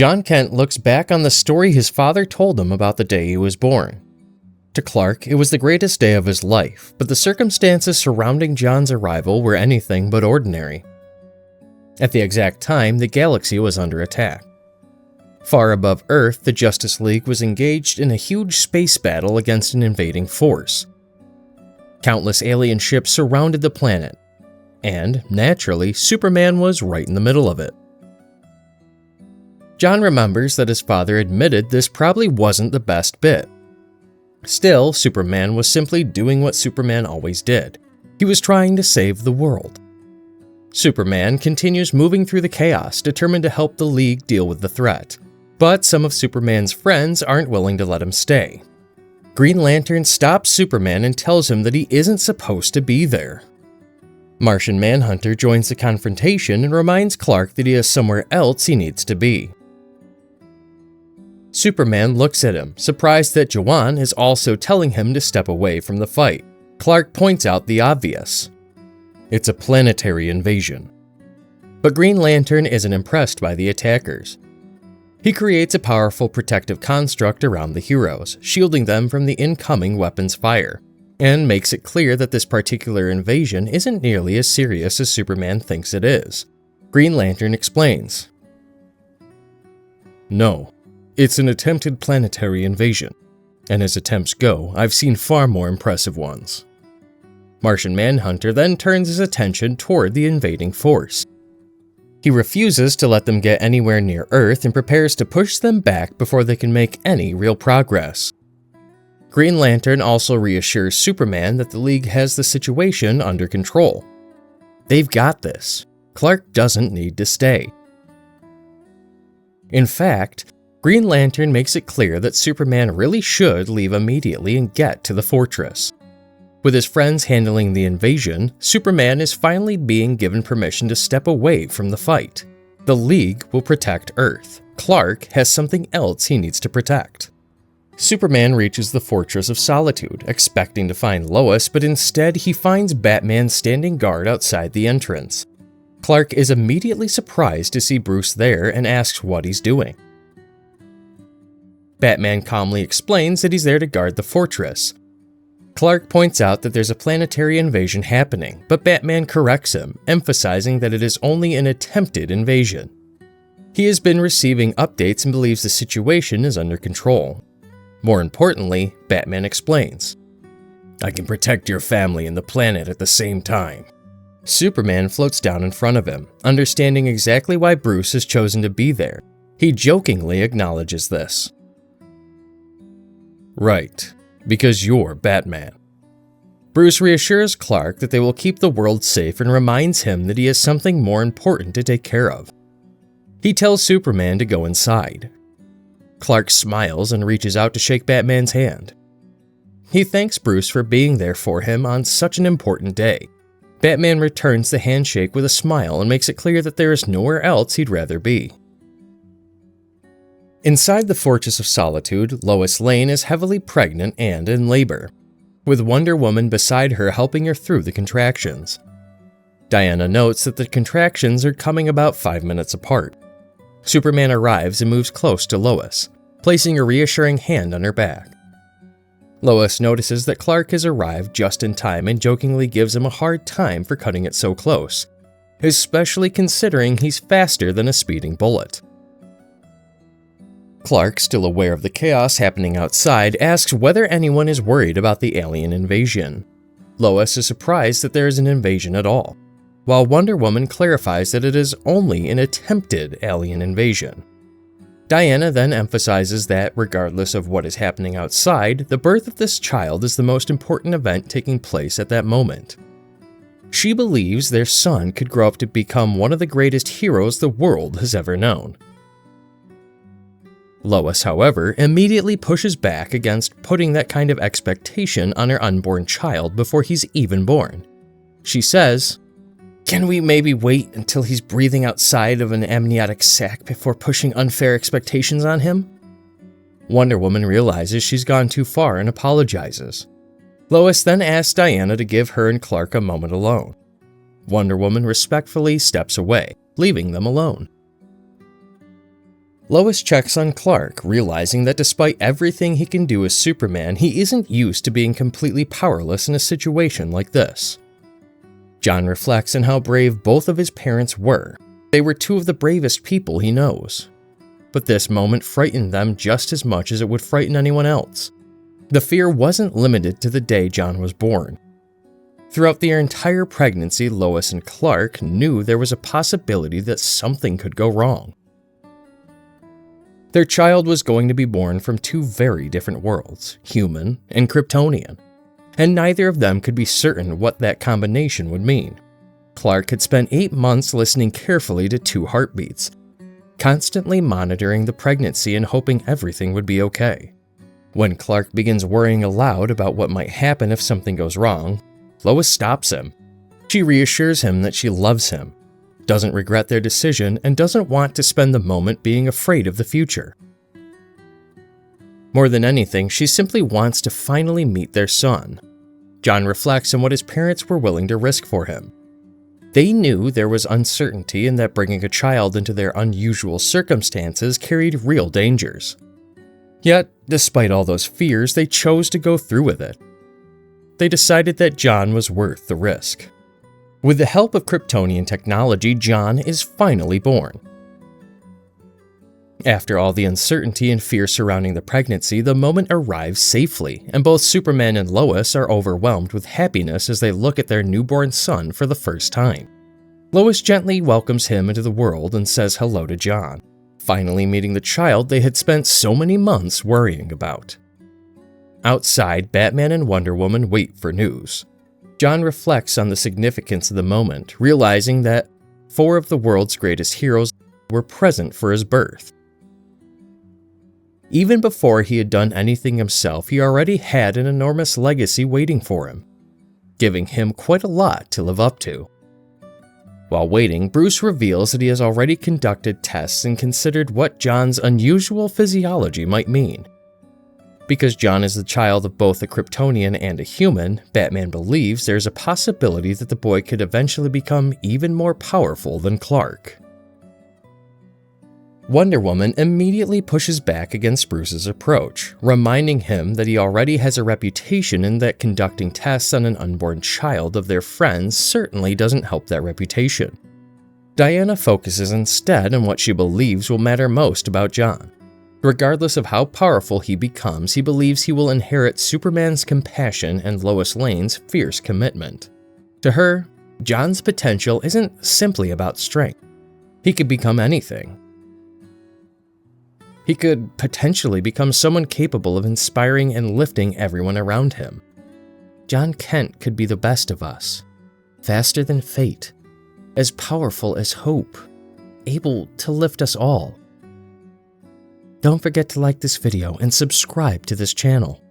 Jon Kent looks back on the story his father told him about the day he was born. To Clark, it was the greatest day of his life, but the circumstances surrounding Jon's arrival were anything but ordinary. At the exact time, the galaxy was under attack. Far above Earth, the Justice League was engaged in a huge space battle against an invading force. Countless alien ships surrounded the planet, and, naturally, Superman was right in the middle of it. Jon remembers that his father admitted this probably wasn't the best bit. Still, Superman was simply doing what Superman always did. He was trying to save the world. Superman continues moving through the chaos, determined to help the League deal with the threat. But some of Superman's friends aren't willing to let him stay. Green Lantern stops Superman and tells him that he isn't supposed to be there. Martian Manhunter joins the confrontation and reminds Clark that he has somewhere else he needs to be. Superman looks at him, surprised that Jon is also telling him to step away from the fight. Clark points out the obvious. It's a planetary invasion. But Green Lantern isn't impressed by the attackers. He creates a powerful protective construct around the heroes, shielding them from the incoming weapons fire, and makes it clear that this particular invasion isn't nearly as serious as Superman thinks it is. Green Lantern explains. No. It's an attempted planetary invasion, and as attempts go, I've seen far more impressive ones. Martian Manhunter then turns his attention toward the invading force. He refuses to let them get anywhere near Earth and prepares to push them back before they can make any real progress. Green Lantern also reassures Superman that the League has the situation under control. They've got this. Clark doesn't need to stay. In fact, Green Lantern makes it clear that Superman really should leave immediately and get to the fortress. With his friends handling the invasion, Superman is finally being given permission to step away from the fight. The League will protect Earth. Clark has something else he needs to protect. Superman reaches the Fortress of Solitude, expecting to find Lois, but instead he finds Batman standing guard outside the entrance. Clark is immediately surprised to see Bruce there and asks what he's doing. Batman calmly explains that he's there to guard the fortress. Clark points out that there's a planetary invasion happening, but Batman corrects him, emphasizing that it is only an attempted invasion. He has been receiving updates and believes the situation is under control. More importantly, Batman explains, I can protect your family and the planet at the same time. Superman floats down in front of him, understanding exactly why Bruce has chosen to be there. He jokingly acknowledges this. Right, because you're Batman. Bruce reassures Clark that they will keep the world safe and reminds him that he has something more important to take care of. He tells Superman to go inside. Clark smiles and reaches out to shake Batman's hand. He thanks Bruce for being there for him on such an important day. Batman returns the handshake with a smile and makes it clear that there is nowhere else he'd rather be. Inside the Fortress of Solitude, Lois Lane is heavily pregnant and in labor, with Wonder Woman beside her helping her through the contractions. Diana notes that the contractions are coming about 5 minutes apart. Superman arrives and moves close to Lois, placing a reassuring hand on her back. Lois notices that Clark has arrived just in time and jokingly gives him a hard time for cutting it so close, especially considering he's faster than a speeding bullet. Clark, still aware of the chaos happening outside, asks whether anyone is worried about the alien invasion. Lois is surprised that there is an invasion at all, while Wonder Woman clarifies that it is only an attempted alien invasion. Diana then emphasizes that, regardless of what is happening outside, the birth of this child is the most important event taking place at that moment. She believes their son could grow up to become one of the greatest heroes the world has ever known. Lois, however, immediately pushes back against putting that kind of expectation on her unborn child before he's even born. She says, "Can we maybe wait until he's breathing outside of an amniotic sac before pushing unfair expectations on him?" Wonder Woman realizes she's gone too far and apologizes. Lois then asks Diana to give her and Clark a moment alone. Wonder Woman respectfully steps away, leaving them alone. Lois checks on Clark, realizing that despite everything he can do as Superman, he isn't used to being completely powerless in a situation like this. Jon reflects on how brave both of his parents were. They were two of the bravest people he knows. But this moment frightened them just as much as it would frighten anyone else. The fear wasn't limited to the day Jon was born. Throughout their entire pregnancy, Lois and Clark knew there was a possibility that something could go wrong. Their child was going to be born from two very different worlds, human and Kryptonian, and neither of them could be certain what that combination would mean. Clark had spent 8 months listening carefully to 2 heartbeats, constantly monitoring the pregnancy and hoping everything would be okay. When Clark begins worrying aloud about what might happen if something goes wrong, Lois stops him. She reassures him that she loves him, doesn't regret their decision, and doesn't want to spend the moment being afraid of the future. More than anything, she simply wants to finally meet their son. Jon reflects on what his parents were willing to risk for him. They knew there was uncertainty and that bringing a child into their unusual circumstances carried real dangers. Yet, despite all those fears, they chose to go through with it. They decided that Jon was worth the risk. With the help of Kryptonian technology, Jon is finally born. After all the uncertainty and fear surrounding the pregnancy, the moment arrives safely, and both Superman and Lois are overwhelmed with happiness as they look at their newborn son for the first time. Lois gently welcomes him into the world and says hello to Jon, finally meeting the child they had spent so many months worrying about. Outside, Batman and Wonder Woman wait for news. Jon reflects on the significance of the moment, realizing that 4 of the world's greatest heroes were present for his birth. Even before he had done anything himself, he already had an enormous legacy waiting for him, giving him quite a lot to live up to. While waiting, Bruce reveals that he has already conducted tests and considered what Jon's unusual physiology might mean. Because Jon is the child of both a Kryptonian and a human, Batman believes there's a possibility that the boy could eventually become even more powerful than Clark. Wonder Woman immediately pushes back against Bruce's approach, reminding him that he already has a reputation and that conducting tests on an unborn child of their friends certainly doesn't help that reputation. Diana focuses instead on what she believes will matter most about Jon. Regardless of how powerful he becomes, he believes he will inherit Superman's compassion and Lois Lane's fierce commitment. To her, Jon's potential isn't simply about strength. He could become anything. He could potentially become someone capable of inspiring and lifting everyone around him. Jon Kent could be the best of us, faster than fate, as powerful as hope, able to lift us all. Don't forget to like this video and subscribe to this channel.